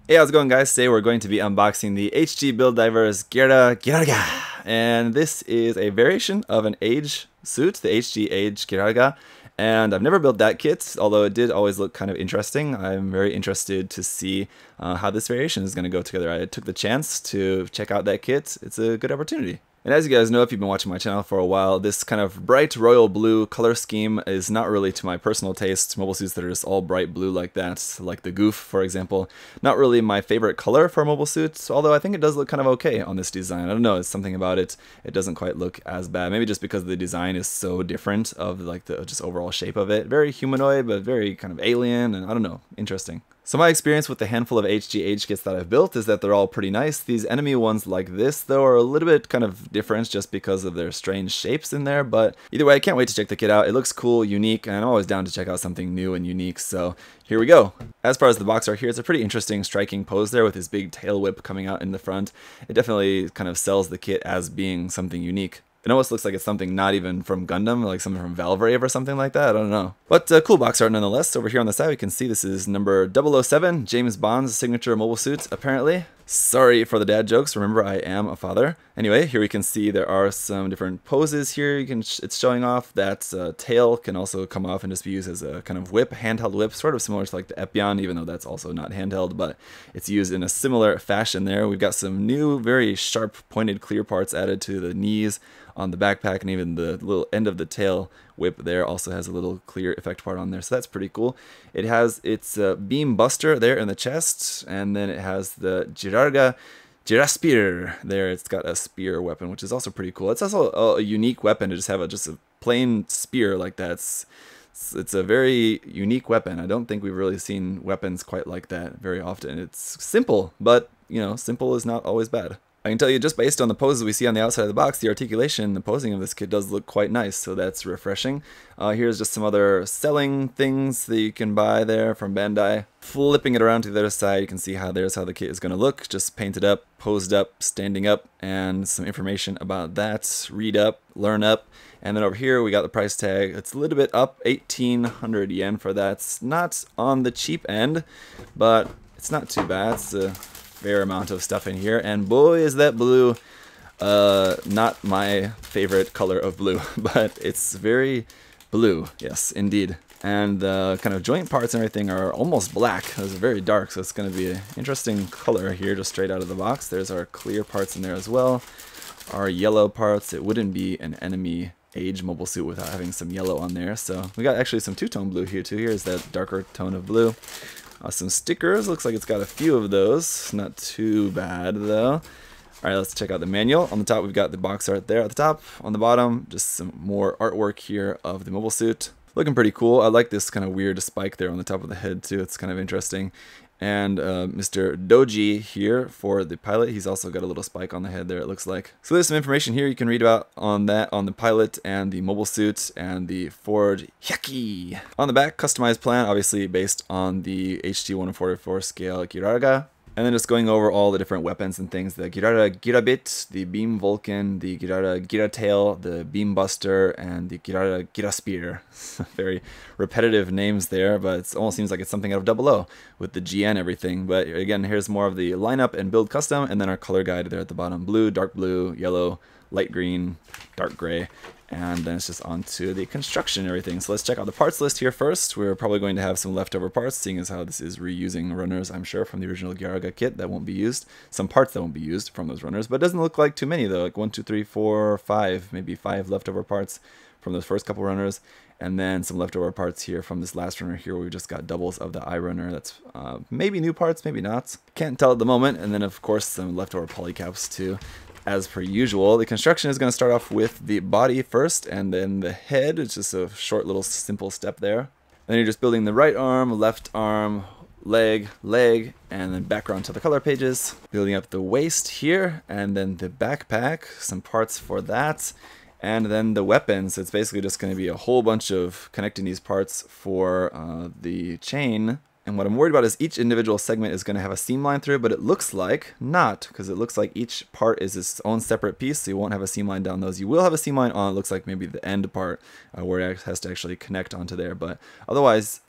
Hey, how's it going, guys? Today we're going to be unboxing the HG Build Divers Geara Ghirarga, and this is a variation of an Age suit, the HG Age Ghirarga, and I've never built that kit, although it did always look kind of interesting. I'm very interested to see how this variation is going to go together. I took the chance to check out that kit. It's a good opportunity. And as you guys know, if you've been watching my channel for a while, this kind of bright royal blue color scheme is not really to my personal taste. Mobile suits that are just all bright blue like that, like the Goof, for example, not really my favorite color for mobile suits, although I think it does look kind of okay on this design. I don't know, it's something about it. It doesn't quite look as bad. Maybe just because the design is so different of like the just overall shape of it. Very humanoid, but very kind of alien, and I don't know, interesting. So my experience with the handful of HG Age kits that I've built is that they're all pretty nice. These enemy ones like this, though, are a little bit kind of different just because of their strange shapes in there. But either way, I can't wait to check the kit out. It looks cool, unique, and I'm always down to check out something new and unique. So here we go. As far as the box art here, it's a pretty interesting, striking pose there with his big tail whip coming out in the front. It definitely kind of sells the kit as being something unique. It almost looks like it's something not even from Gundam, like something from Valvrave or something like that. I don't know. But cool box art nonetheless. Over here on the side, we can see this is number 007, James Bond's signature mobile suit, apparently. Sorry for the dad jokes. Remember, I am a father. Anyway, here we can see there are some different poses here. It's showing off that tail can also come off and just be used as a kind of whip, handheld whip, sort of similar to like the Epyon, even though that's also not handheld, but it's used in a similar fashion there. We've got some new, very sharp, pointed, clear parts added to the knees on the backpack, and even the little end of the tail whip there also has a little clear effect part on there, so that's pretty cool. It has its beam buster there in the chest, and then it has the Ghirarga Spear there. It's got a spear weapon, which is also pretty cool. It's also a unique weapon to just have just a plain spear like that. It's a very unique weapon. I don't think we've really seen weapons quite like that very often. It's simple, but you know, simple is not always bad. I can tell you just based on the poses we see on the outside of the box, the articulation, the posing of this kit does look quite nice, so that's refreshing. Here's just some other selling things that you can buy there from Bandai. Flipping it around to the other side, you can see how there's how the kit is going to look, just painted up, posed up, standing up, and some information about that. Read up, learn up. And then over here we got the price tag. It's a little bit up, 1,800 yen for that. It's not on the cheap end, but it's not too bad. It's a fair amount of stuff in here, and boy is that blue not my favorite color of blue, but it's very blue, yes indeed. And the kind of joint parts and everything are almost black. Those are very dark, so it's going to be an interesting color here just straight out of the box. There's our clear parts in there as well, our yellow parts. It wouldn't be an enemy Age mobile suit without having some yellow on there, so we got actually some two-tone blue here too. Here's that darker tone of blue. Some stickers, looks like it's got a few of those, not too bad though. Alright, let's check out the manual. On the top we've got the box art there at the top. On the bottom, just some more artwork here of the mobile suit. Looking pretty cool. I like this kind of weird spike there on the top of the head too, it's kind of interesting. And Mr. Doji here for the pilot, he's also got a little spike on the head there, it looks like. So there's some information here you can read about on that, on the pilot and the mobile suit and the Ford Hyaki. On the back, customized plan, obviously based on the HG 1/44 scale Ghirarga. And then just going over all the different weapons and things, the Geara Ghirabit, the Beam Vulcan, the Geara Ghiratail, the Beam Buster, and the Geara Ghiraspear. Very repetitive names there, but it almost seems like it's something out of 00 with the G and everything. But again, here's more of the lineup and build custom, and then our color guide there at the bottom. Blue, dark blue, yellow, light green, dark gray. And then it's just onto the construction and everything. So let's check out the parts list here first. We're probably going to have some leftover parts, seeing as how this is reusing runners, I'm sure, from the original Ghirarga kit that won't be used. Some parts that won't be used from those runners, but it doesn't look like too many though. Like 1, 2, 3, 4, 5, maybe 5 leftover parts from those first couple runners. And then some leftover parts here from this last runner here where we just got doubles of the eye runner. That's maybe new parts, maybe not. Can't tell at the moment. And then of course some leftover polycaps too. As per usual, the construction is going to start off with the body first, and then the head. It's just a short little simple step there. And then you're just building the right arm, left arm, leg, and then background to the color pages. Building up the waist here, and then the backpack, some parts for that. And then the weapons. It's basically just going to be a whole bunch of connecting these parts for the chain. And what I'm worried about is each individual segment is going to have a seam line through it, but it looks like not, because it looks like each part is its own separate piece, so you won't have a seam line down those. You will have a seam line on, it looks like maybe the end part where it has to actually connect onto there, but otherwise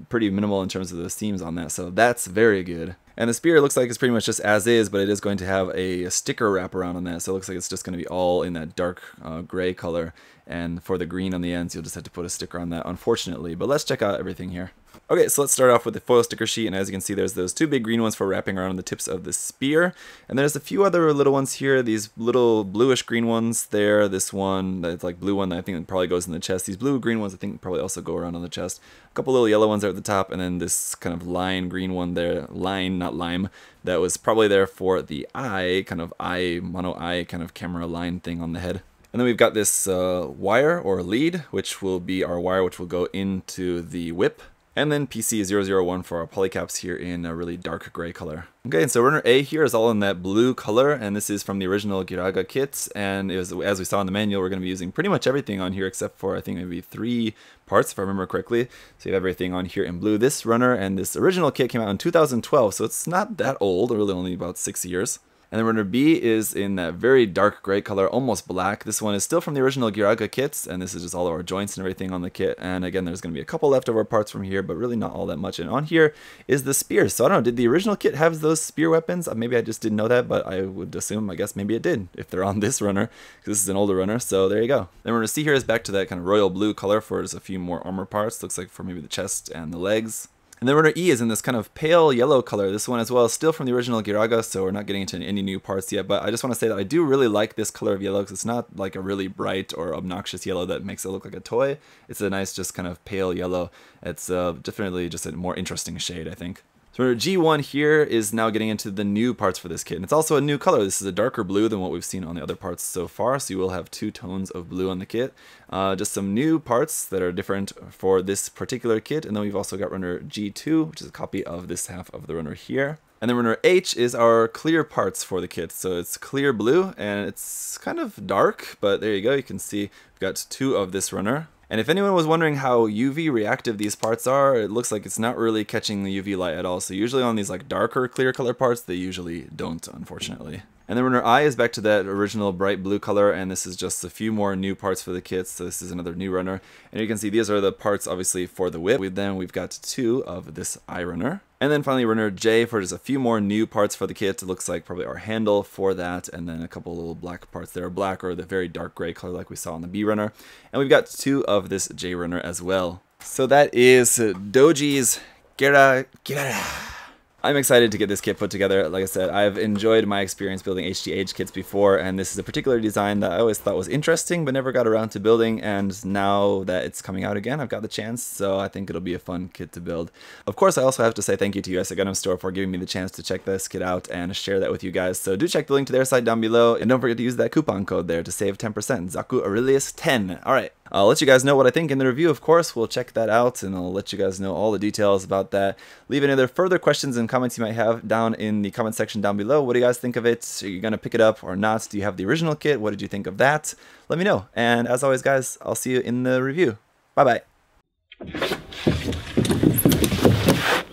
pretty minimal in terms of the seams on that, so that's very good. And the spear looks like it's pretty much just as is, but it is going to have a sticker wraparound on that, so it looks like it's just going to be all in that dark gray color. And for the green on the ends, you'll just have to put a sticker on that, unfortunately. But let's check out everything here. Okay, so let's start off with the foil sticker sheet, and as you can see, there's those two big green ones for wrapping around the tips of the spear. And there's a few other little ones here, these little bluish green ones there, this one, that's like blue one that I think probably goes in the chest. These blue-green ones I think probably also go around on the chest. A couple little yellow ones there at the top, and then this kind of line green one there, line, not lime, that was probably there for the eye, kind of eye, mono eye, kind of camera line thing on the head. And then we've got this wire or lead, which will be our wire which will go into the whip. And then PC001 for our polycaps here in a really dark gray color. Okay, and so runner A here is all in that blue color, and this is from the original Ghirarga kits, and as we saw in the manual, we're going to be using pretty much everything on here except for I think maybe 3 parts if I remember correctly. So you have everything on here in blue. This runner and this original kit came out in 2012, so it's not that old, really only about 6 years. And then runner B is in that very dark gray color, almost black. This one is still from the original Ghirarga kits, and this is just all of our joints and everything on the kit. And again, there's going to be a couple leftover parts from here, but really not all that much. And on here is the spear. So I don't know, did the original kit have those spear weapons? Maybe I just didn't know that, but I would assume, I guess maybe it did, if they're on this runner, because this is an older runner. So there you go. Then we're going to see here is back to that kind of royal blue color for just a few more armor parts. Looks like for maybe the chest and the legs. And then runner E is in this kind of pale yellow color. This one as well is still from the original Ghirarga, so we're not getting into any new parts yet. But I just want to say that I do really like this color of yellow because it's not like a really bright or obnoxious yellow that makes it look like a toy. It's a nice just kind of pale yellow. It's definitely just a more interesting shade, I think. So G1 here is now getting into the new parts for this kit, and it's also a new color. This is a darker blue than what we've seen on the other parts so far, so you will have 2 tones of blue on the kit. Just some new parts that are different for this particular kit, and then we've also got runner G2, which is a copy of this half of the runner here. And then runner H is our clear parts for the kit, so it's clear blue, and it's kind of dark, but there you go, you can see we've got 2 of this runner. And if anyone was wondering how UV reactive these parts are, it looks like it's not really catching the UV light at all. So usually on these like darker clear color parts, they usually don't, unfortunately. And then runner I is back to that original bright blue color, and this is just a few more new parts for the kits. So this is another new runner. And you can see these are the parts obviously for the whip. Then we've got 2 of this eye runner. And then finally runner J for just a few more new parts for the kit. It looks like probably our handle for that, and then a couple little black parts there, black or the very dark gray color like we saw on the B runner. And we've got 2 of this J runner as well. So that is Doji's Geara Ghirarga. I'm excited to get this kit put together. Like I said, I've enjoyed my experience building HG AGE kits before, and this is a particular design that I always thought was interesting but never got around to building, and now that it's coming out again, I've got the chance, so I think it'll be a fun kit to build. Of course, I also have to say thank you to US at Gundam Store for giving me the chance to check this kit out and share that with you guys, so do check the link to their site down below, and don't forget to use that coupon code there to save 10%, ZakuAurelius 10. Alright. I'll let you guys know what I think in the review, of course. We'll check that out, and I'll let you guys know all the details about that. Leave any other further questions and comments you might have down in the comment section down below. What do you guys think of it? Are you going to pick it up or not? Do you have the original kit? What did you think of that? Let me know. And as always, guys, I'll see you in the review. Bye-bye.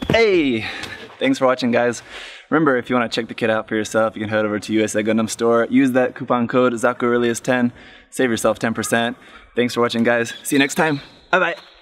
Hey! Thanks for watching, guys. Remember, if you want to check the kit out for yourself, you can head over to US at Gundam Store. Use that coupon code ZakuAurelius10. Save yourself 10%. Thanks for watching, guys. See you next time. Bye-bye.